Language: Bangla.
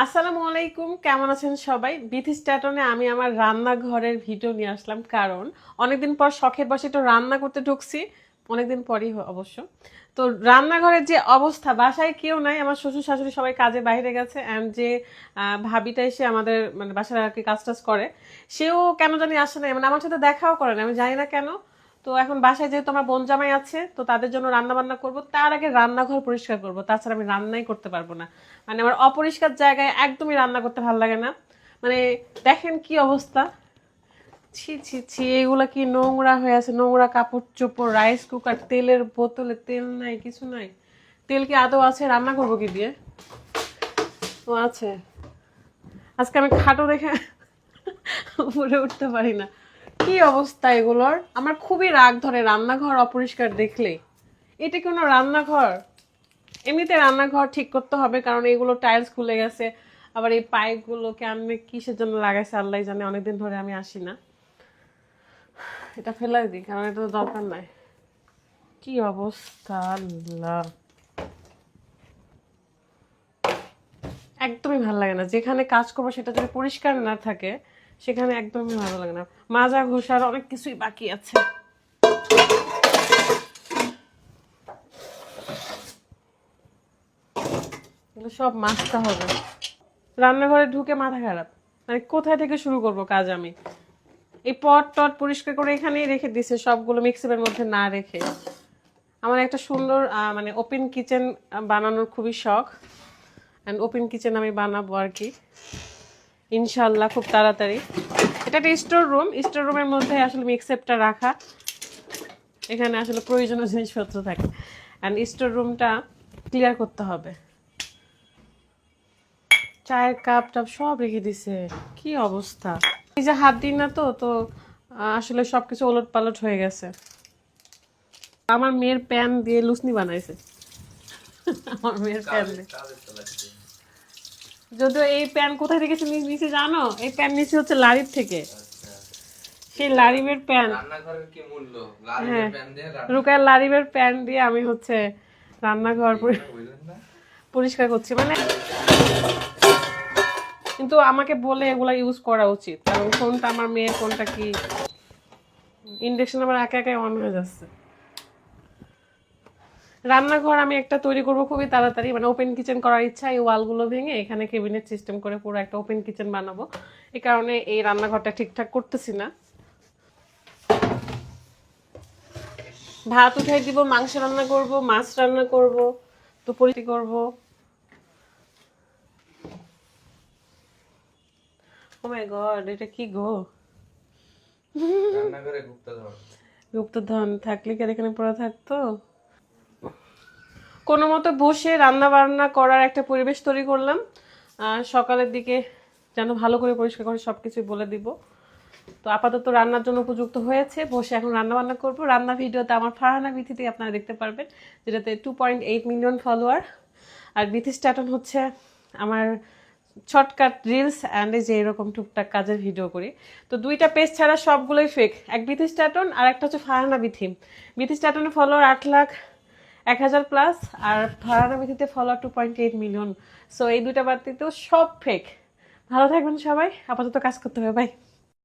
আসসালামু আলাইকুম, কেমন আছেন সবাই? বিথি স্ট্যাটনে আমি আমার রান্নাঘরের ভিডিও নিয়ে আসলাম, কারণ অনেকদিন পর শখের বসে একটু রান্না করতে ঢুকছি। অনেকদিন পরই অবশ্য। তো রান্নাঘরের যে অবস্থা, বাসায় কেউ নাই, আমার শ্বশুর শাশুড়ি সবাই কাজে বাইরে গেছে, অ্যান্ড যে ভাবিটা এসে আমাদের মানে বাসায় আর কি কাজ টাজ করে, সেও কেন জানি আসে নাই, মানে আমার সাথে দেখাও করে না, আমি জানি না কেন। তো এখন বাসায় যেহেতু আমার বোন জামাই আছে, তো তাদের জন্য রান্না বান্না করবো, তার আগে রান্নাঘর পরিষ্কার করবো, তাছাড়া আমি রান্নাই করতে পারবো না। মানে আমার অপরিষ্কার জায়গায় একদমই রান্না করতে ভালো লাগে না। মানে দেখেন কি অবস্থা, ছি ছি ছি, এগুলা কি নোংরা হয়ে আছে, নোংরা কাপড় চোপড়, রাইস কুকার, তেলের বোতলে তেল নাই, কিছু নাই। তেল কি আদৌ আছে? রান্না করবো কি দিয়ে? ও আছে। আজকে আমি খাটো দেখে উপরে উঠতে পারি না। কি অবস্থা এগুলোর! আমার খুবই রাগ ধরে রান্নাঘর অপরিষ্কার দেখলে। এটা কোনো রান্নাঘর? এমনিতে রান্নাঘর ঠিক করতে হবে, কারণ এগুলো টাইলস খুলে গেছে। আবার এই পাইপগুলোকে আমি কিসের জন্য লাগাইছে আল্লাহ জানে, অনেকদিন ধরে আমি আসি না। এটা ফেলাই দিই, কারণ এটা তো দরকার নাই। কি অবস্থা আল্লাহ! একদমই ভালো লাগে না, যেখানে কাজ করবো সেটা যদি পরিষ্কার না থাকে সেখানে একদমই ভালো লাগে না। মাজা ঘষার অনেক কিছুই বাকি আছে। এগুলো সব মাজতে হবে। রান্নাঘরে ঢুকে মাথা খারাপ, মানে কোথায় থেকে শুরু করব কাজ আমি। এই পট টট পরিষ্কার করে এখানেই রেখে দিছে, সবগুলো মিক্সির মধ্যে না রেখে। আমার একটা সুন্দর মানে ওপেন কিচেন বানানোর খুবই শখ, অ্যান্ড ওপেন কিচেন আমি বানাবো আর কি, ইনশাল্লাহ খুব তাড়াতাড়ি। এটা একটা স্টোর রুম, স্টোর রুমের মধ্যে আসলে মিক্সেপটা রাখা, এখানে আসলে প্রয়োজনীয় জিনিসপত্র থাকে, অ্যান্ড স্টোর রুমটা ক্লিয়ার করতে হবে। চায়ের কাপ টাপ সব রেখে দিছে, কি অবস্থা! এই যে হাত দিই না তো তো আসলে সবকিছু ওলট পালট হয়ে গেছে। আমার মেয়ের প্যান দিয়ে লুসনি বানাইছে। আমার মেয়ের প্যান দিয়ে, যদিও এই প্যান কোথায় থেকে নিচে জানো, এই প্যান নিচে হচ্ছে লারির থেকে। সেই লারিবের প্যান, হ্যাঁ, রুকার লারিবের প্যান দিয়ে আমি হচ্ছে রান্নাঘর পরিষ্কার করছি। মানে কিন্তু আমাকে বলে এগুলা ইউজ করা উচিত, কারণ কোনটা আমার মেয়ের কোনটা কি। ইন্ডাকশন আবার একা একাই অন হয়ে যাচ্ছে। রান্নাঘর আমি একটা তৈরি করব খুবই তাড়াতাড়ি, মানে ওপেন কিচেন করার ইচ্ছা। এই ওয়ালগুলো ভেঙে এখানে কেবিনেট সিস্টেম করে পুরো একটা ওপেন কিচেন বানাবো। এই কারণে এই রান্নাঘরটা ঠিকঠাক করতেছি না। ভাত উঠাই দিব, মাংস রান্না করব, মাছ রান্না করব, তো পরিষ্কার করব। ও মাই গড, এটা কি গো! রান্নাঘরে গুপ্তধন। গুপ্তধন থাকলে কি আর এখানে পড়ে থাকতো? কোনো মতো বসে রান্না বান্না করার একটা পরিবেশ তৈরি করলাম। আর সকালের দিকে যেন ভালো করে পরিষ্কার করে সব কিছুই বলে দিব। তো আপাতত রান্নার জন্য উপযুক্ত হয়েছে, বসে এখন রান্না বান্না করবো। রান্না ভিডিওতে আমার ফারহানা বিথিতে আপনারা দেখতে পারবেন, যেটাতে 2.8 মিলিয়ন ফলোয়ার। আর বিথি স্ট্যাটন হচ্ছে আমার শর্টকাট রিলস অ্যান্ড যে এরকম টুকটাক কাজের ভিডিও করি। তো দুইটা পেজ ছাড়া সবগুলোই ফেক, এক বিথি স্ট্যাটন আর একটা হচ্ছে ফারহানা বিথি। বিথি স্ট্যাটনের ফলোয়ার 8,01,000 প্লাস, আর ফারহানা বিথিতে ফলোয়ার 2.8 মিলিয়ন। সো এই দুইটা বাদ দিতেও সব ফেক। ভালো থাকবেন সবাই, আপাতত কাজ করতে হবে, বাই।